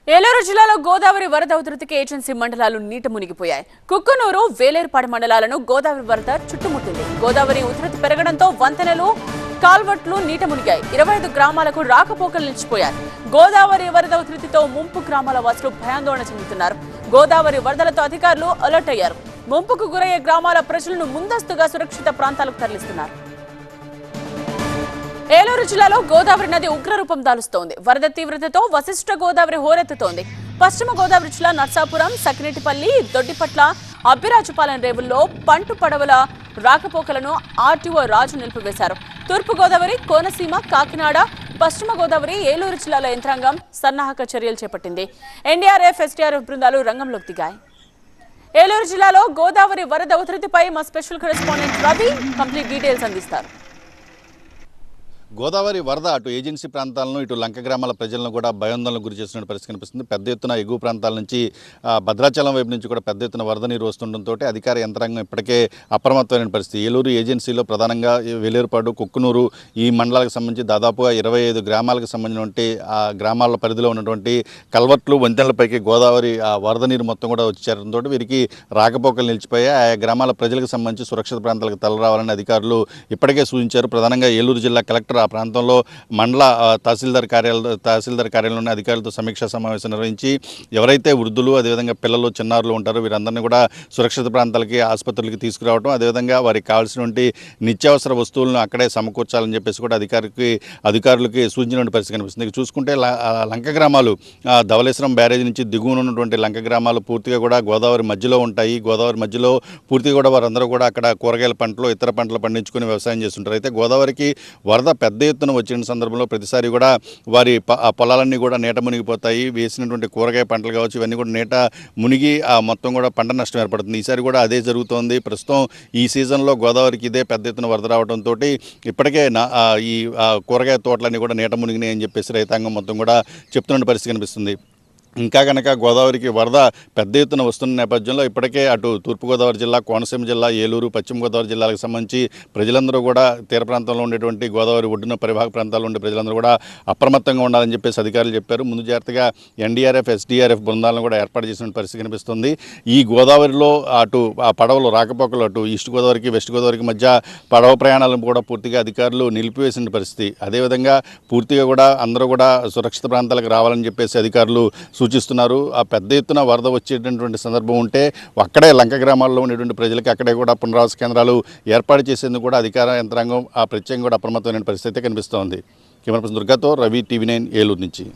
ఏలూరు జిల్లాలో గోదావరి వరద ఉధృతికి ఏజెన్సీ మండలాలు నీట మునిగిపోయాయి. కుక్కునూరు, వేలేరుపాడు మండలాలను గోదావరి వరద చుట్టుముట్టింది. గోదావరి ఉధృతి పెరగడంతో వంతెనలు, కాల్వట్లు నీట మునిగాయి. 25 గ్రామాలకు రాకపోకలు నిలిచిపోయాయి. గోదావరి వరద ఉధృతితో ముంపు గ్రామాల వాసులు భయాందోళన చెందుతున్నారు. గోదావరి వరదలతో అధికారులు అలర్ట్ అయ్యారు. ముంపుకు గురయ్యే గ్రామాల ప్రజలను ముందస్తుగా సురక్షిత ప్రాంతాలకు తరలిస్తున్నారు. ఏలూరు జిల్లాలో గోదావరి నది ఉగ్రరూపం దాలుస్తోంది. వరద తీవ్రతతో వశిష్ఠ గోదావరి హోరెత్తుతోంది. పశ్చిమ గోదావరి జిల్లా నర్సాపురం, సకినేటిపల్లి, దొడ్డిపట్ల, అబ్బిరాజుపాలెం రేవుల్లో పంటు పడవల రాకపోకలను ఆర్టీఓ రాజు నిలిపివేశారు. తూర్పు గోదావరి, కోనసీమ, కాకినాడ, పశ్చిమ గోదావరి, ఏలూరు జిల్లాల యంత్రాంగం సన్నాహక చర్యలు చేపట్టింది. ఎన్డీఆర్ఎఫ్, ఎస్డీఆర్ఎఫ్ బృందాలు రంగంలోకి దిగాయి. ఏలూరు జిల్లాలో గోదావరి వరద ఉధృతిపై మా special correspondent Ravi complete details అందిస్తారు. గోదావరి వరద అటు ఏజెన్సీ ప్రాంతాలను, ఇటు లంక గ్రామాల ప్రజలను కూడా భయాందోళనకు గురి చేస్తున్న పరిస్థితి కనిపిస్తుంది. పెద్ద ఎత్తున ఎగువ ప్రాంతాల నుంచి భద్రాచలం వైపు నుంచి కూడా పెద్ద ఎత్తున వరద నీరు వస్తుండటంతో అధికార యంత్రాంగం ఇప్పటికే అప్రమత్తమైన పరిస్థితి. ఏలూరు ఏజెన్సీలో ప్రధానంగా వేలేరుపాడు, కుక్కునూరు ఈ మండలాలకు సంబంధించి దాదాపుగా 25 గ్రామాలకు సంబంధించినటువంటి ఆ గ్రామాల పరిధిలో ఉన్నటువంటి కల్వర్ట్లు, వంతెనలపైకి గోదావరి వరద నీరు మొత్తం కూడా వచ్చి చేరడంతో వీరికి రాకపోకలు నిలిచిపోయాయి. ఆ గ్రామాల ప్రజలకు సంబంధించి సురక్షిత ప్రాంతాలకు తరలిరావాలని అధికారులు ఇప్పటికే సూచించారు. ప్రధానంగా ఏలూరు జిల్లా కలెక్టర్ ఆ ప్రాంతంలో మండల తహసీల్దార్ కార్యాలయంలోని అధికారులతో సమీక్షా సమావేశం నిర్వహించి ఎవరైతే వృద్ధులు, అదేవిధంగా పిల్లలు, చిన్నారులు ఉంటారో వీరందరినీ కూడా సురక్షిత ప్రాంతాలకి, ఆసుపత్రులకి తీసుకురావడం, అదేవిధంగా వారికి కావాల్సినటువంటి నిత్యావసర వస్తువులను అక్కడే సమకూర్చాలని చెప్పేసి కూడా అధికారులకి సూచించిన పరిస్థితి కనిపిస్తుంది. చూసుకుంటే లంక గ్రామాలు, ధవళేశ్వరం బ్యారేజ్ నుంచి దిగువన ఉన్నటువంటి లంక గ్రామాలు పూర్తిగా కూడా గోదావరి మధ్యలో ఉంటాయి. గోదావరి మధ్యలో పూర్తిగా కూడా వారందరూ కూడా అక్కడ కూరగాయల పంటలు, ఇతర పంటలు పండించుకుని వ్యవసాయం చేస్తుంటారు. అయితే గోదావరికి వరద పెద్ద ఎత్తున వచ్చిన సందర్భంలో ప్రతిసారి కూడా వారి పొలాలన్నీ కూడా నీట మునిగిపోతాయి. వేసినటువంటి కూరగాయ పంటలు కావచ్చు, ఇవన్నీ కూడా నీట మునిగి మొత్తం కూడా పంట నష్టం ఏర్పడుతుంది. ఈసారి కూడా అదే జరుగుతోంది. ప్రస్తుతం ఈ సీజన్లో గోదావరికి ఇదే పెద్ద ఎత్తున వరద రావడంతో ఇప్పటికే ఈ కూరగాయ తోటలన్నీ కూడా నీట మునిగినాయి అని చెప్పేసి రైతాంగం మొత్తం కూడా చెప్తున్న పరిస్థితి కనిపిస్తుంది. ఇంకా కనుక గోదావరికి వరద పెద్ద ఎత్తున వస్తున్న నేపథ్యంలో ఇప్పటికే అటు తూర్పుగోదావరి జిల్లా, కోనసీమ జిల్లా, ఏలూరు, పశ్చిమ గోదావరి జిల్లాలకు సంబంధించి ప్రజలందరూ కూడా తీర ప్రాంతంలో ఉండేటువంటి గోదావరి ఒడ్డున పరివాహక ప్రాంతాల్లో ఉండే ప్రజలందరూ కూడా అప్రమత్తంగా ఉండాలని చెప్పేసి అధికారులు చెప్పారు. ముందు జాగ్రత్తగా ఎన్డీఆర్ఎఫ్, ఎస్డీఆర్ఎఫ్ బృందాలను కూడా ఏర్పాటు చేసిన పరిస్థితి కనిపిస్తుంది. ఈ గోదావరిలో అటు ఆ పడవలు రాకపోకలు, అటు ఈస్ట్ గోదావరికి, వెస్ట్ గోదావరికి మధ్య పడవ ప్రయాణాలను కూడా పూర్తిగా అధికారులు నిలిపివేసిన పరిస్థితి. అదేవిధంగా పూర్తిగా కూడా అందరూ కూడా సురక్షిత ప్రాంతాలకు రావాలని చెప్పేసి అధికారులు సూచిస్తున్నారు. ఆ పెద్ద ఎత్తున వరద వచ్చేటటువంటి సందర్భం ఉంటే అక్కడే లంక గ్రామాల్లో ఉండేటువంటి ప్రజలకి అక్కడే కూడా పునరావాస కేంద్రాలు ఏర్పాటు చేసేందుకు కూడా అధికార యంత్రాంగం ప్రత్యేకంగా కూడా అప్రమత్తమైన పరిస్థితి కనిపిస్తోంది. కెమెరా పర్సన్ దుర్గాతో రవి, టీవీ9 ఏలూరు నుంచి.